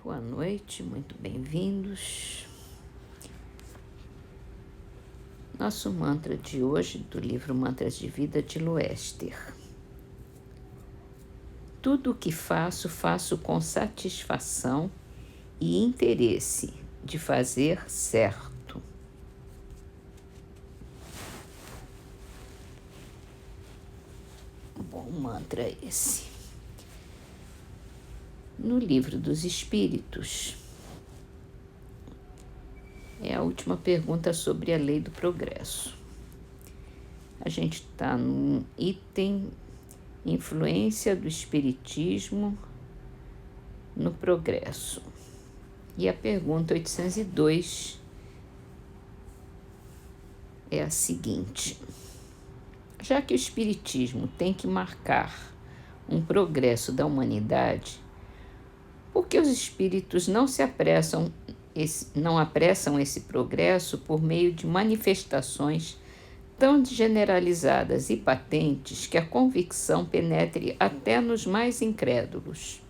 Boa noite, muito bem-vindos. Nosso mantra de hoje, do livro Mantras de Vida de Loester. Tudo o que faço, faço com satisfação e interesse de fazer certo. Bom mantra esse. No Livro dos Espíritos, é a última pergunta sobre a lei do progresso. A gente está no item influência do Espiritismo no progresso. E a pergunta 802 é a seguinte: já que o Espiritismo tem que marcar um progresso da humanidade, por que os espíritos não apressam esse progresso por meio de manifestações tão generalizadas e patentes que a convicção penetre até nos mais incrédulos?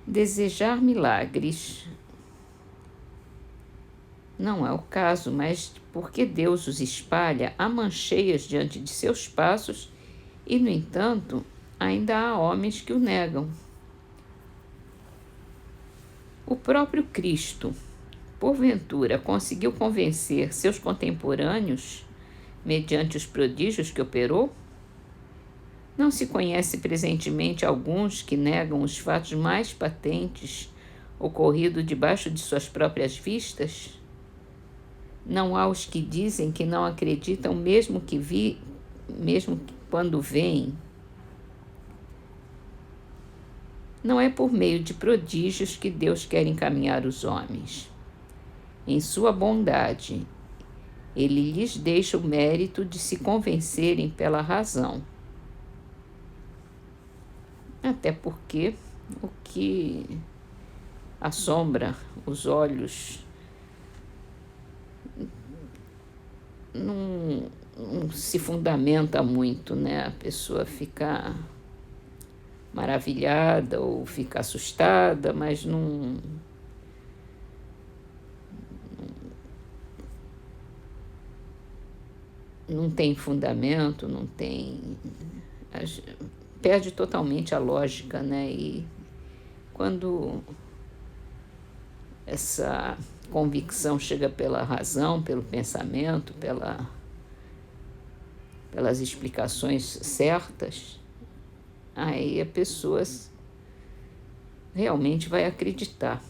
Desejar milagres não é o caso, mas porque Deus os espalha a mancheias diante de seus passos e, no entanto, ainda há homens que o negam. O próprio Cristo, porventura, conseguiu convencer seus contemporâneos mediante os prodígios que operou? Não se conhece presentemente alguns que negam os fatos mais patentes ocorridos debaixo de suas próprias vistas? Não há os que dizem que não acreditam mesmo quando veem? Não é por meio de prodígios que Deus quer encaminhar os homens. Em sua bondade, Ele lhes deixa o mérito de se convencerem pela razão. Até porque o que assombra os olhos não se fundamenta muito, né? A pessoa fica maravilhada ou fica assustada, mas não tem fundamento, não tem... perde totalmente a lógica, né? E quando essa convicção chega pela razão, pelo pensamento, pelas explicações certas, aí a pessoa realmente vai acreditar.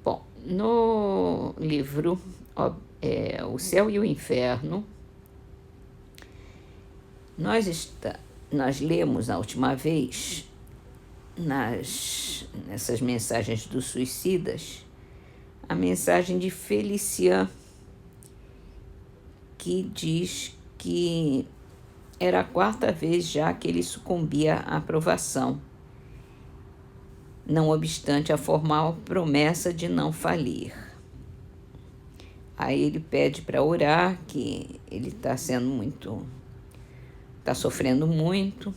Bom, no livro O Céu e o Inferno, nós lemos na última vez, nessas mensagens dos suicidas, a mensagem de Felician, que diz que era a 4ª vez já que ele sucumbia à provação, não obstante a formal promessa de não falir. Aí ele pede para orar, que ele está sofrendo muito.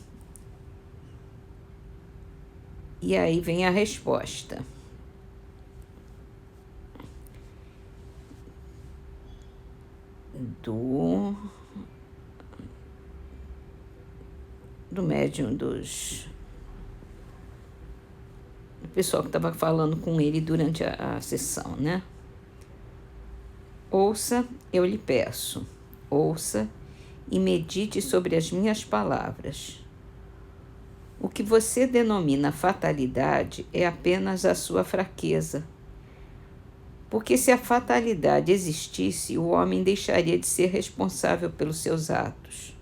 E aí vem a resposta. Do médium do pessoal que estava falando com ele durante a sessão, né? Ouça, eu lhe peço, ouça e medite sobre as minhas palavras. O que você denomina fatalidade é apenas a sua fraqueza. Porque se a fatalidade existisse, o homem deixaria de ser responsável pelos seus atos.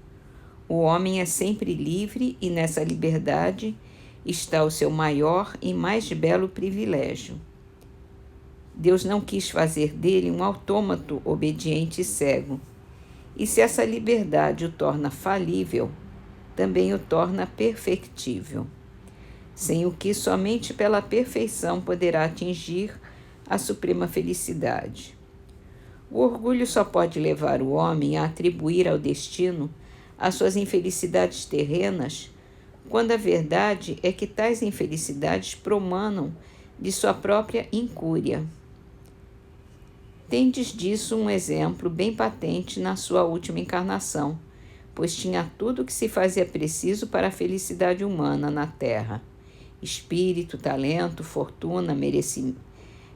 O homem é sempre livre e nessa liberdade está o seu maior e mais belo privilégio. Deus não quis fazer dele um autômato obediente e cego. E se essa liberdade o torna falível, também o torna perfectível, sem o que somente pela perfeição poderá atingir a suprema felicidade. O orgulho só pode levar o homem a atribuir ao destino às suas infelicidades terrenas, quando a verdade é que tais infelicidades promanam de sua própria incúria. Tendes disso um exemplo bem patente na sua última encarnação, pois tinha tudo o que se fazia preciso para a felicidade humana na Terra: espírito, talento, fortuna,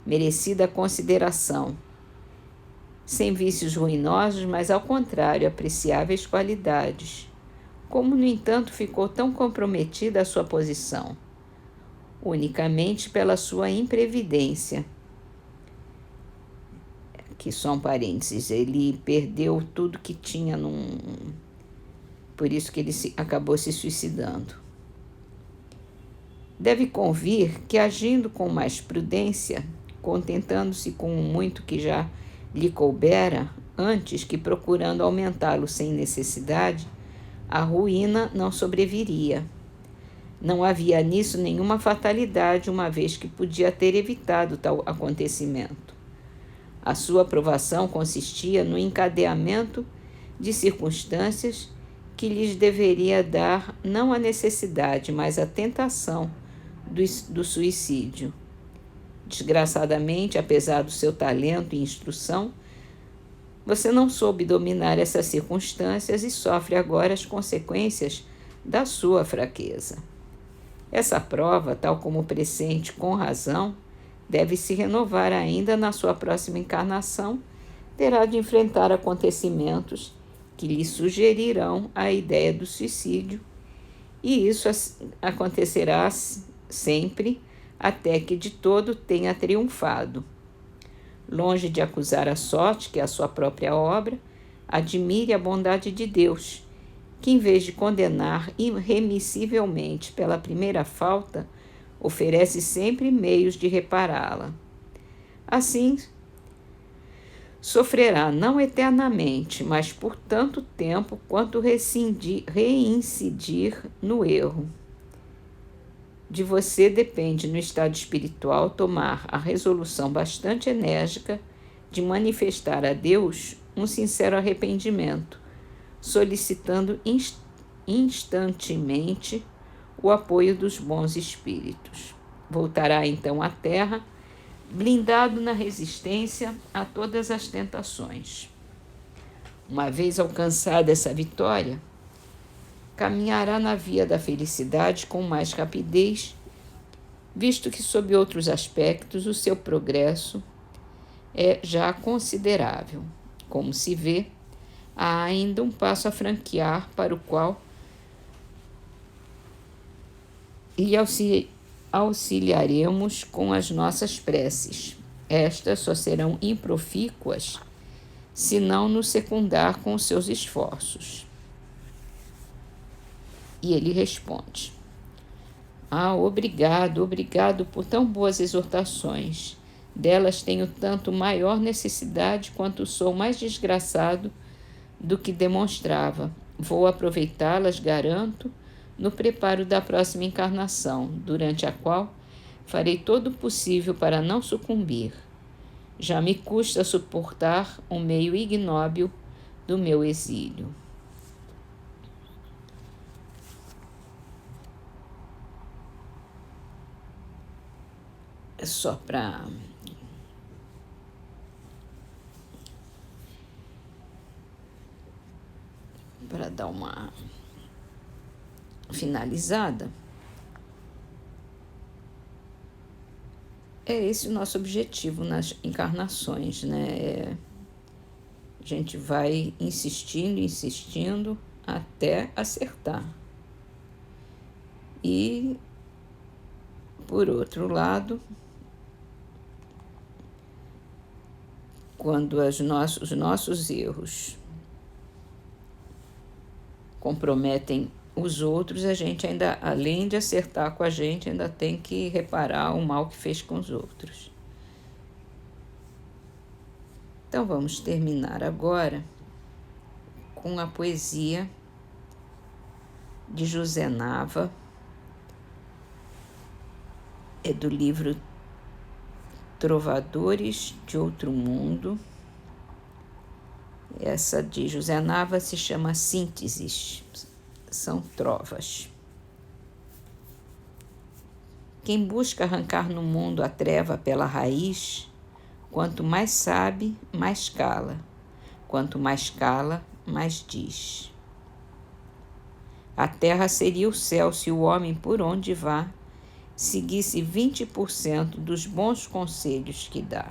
merecida consideração, sem vícios ruinosos, mas ao contrário, apreciáveis qualidades. Como, no entanto, ficou tão comprometida a sua posição? Unicamente pela sua imprevidência. Aqui só um parênteses, ele perdeu tudo que tinha por isso que ele acabou se suicidando. Deve convir que, agindo com mais prudência, contentando-se com o muito que já lhe coubera, antes que procurando aumentá-lo sem necessidade, a ruína não sobreviria. Não havia nisso nenhuma fatalidade, uma vez que podia ter evitado tal acontecimento. A sua aprovação consistia no encadeamento de circunstâncias que lhes deveria dar não a necessidade, mas a tentação do suicídio. Desgraçadamente, apesar do seu talento e instrução, você não soube dominar essas circunstâncias e sofre agora as consequências da sua fraqueza. Essa prova, tal como pressente com razão, deve se renovar ainda na sua próxima encarnação, terá de enfrentar acontecimentos que lhe sugerirão a ideia do suicídio, e isso acontecerá sempre até que de todo tenha triunfado. Longe de acusar a sorte, que é a sua própria obra, admire a bondade de Deus, que, em vez de condenar irremissivelmente pela primeira falta, oferece sempre meios de repará-la. Assim, sofrerá não eternamente, mas por tanto tempo quanto reincidir no erro. De você depende, no estado espiritual, tomar a resolução bastante enérgica de manifestar a Deus um sincero arrependimento, solicitando instantemente o apoio dos bons espíritos. Voltará então à Terra, blindado na resistência a todas as tentações. Uma vez alcançada essa vitória, caminhará na via da felicidade com mais rapidez, visto que, sob outros aspectos, o seu progresso é já considerável. Como se vê, há ainda um passo a franquear para o qual lhe auxiliaremos com as nossas preces. Estas só serão improfícuas se não nos secundar com os seus esforços. E ele responde: obrigado por tão boas exortações. Delas tenho tanto maior necessidade quanto sou mais desgraçado do que demonstrava. Vou aproveitá-las, garanto, no preparo da próxima encarnação, durante a qual farei todo o possível para não sucumbir. Já me custa suportar o meio ignóbil do meu exílio. É só para dar uma finalizada. É esse o nosso objetivo nas encarnações, né? A gente vai insistindo até acertar. E, por outro lado, quando os nossos erros comprometem os outros, a gente ainda, além de acertar com a gente, ainda tem que reparar o mal que fez com os outros. Então vamos terminar agora com a poesia de José Nava, é do livro Trovadores de Outro Mundo, Essa de José Nava se chama Sínteses, são trovas. Quem busca arrancar no mundo a treva pela raiz, quanto mais sabe, mais cala. Quanto mais cala, mais diz. A terra seria o céu se o homem, por onde vá, seguisse 20% dos bons conselhos que dá.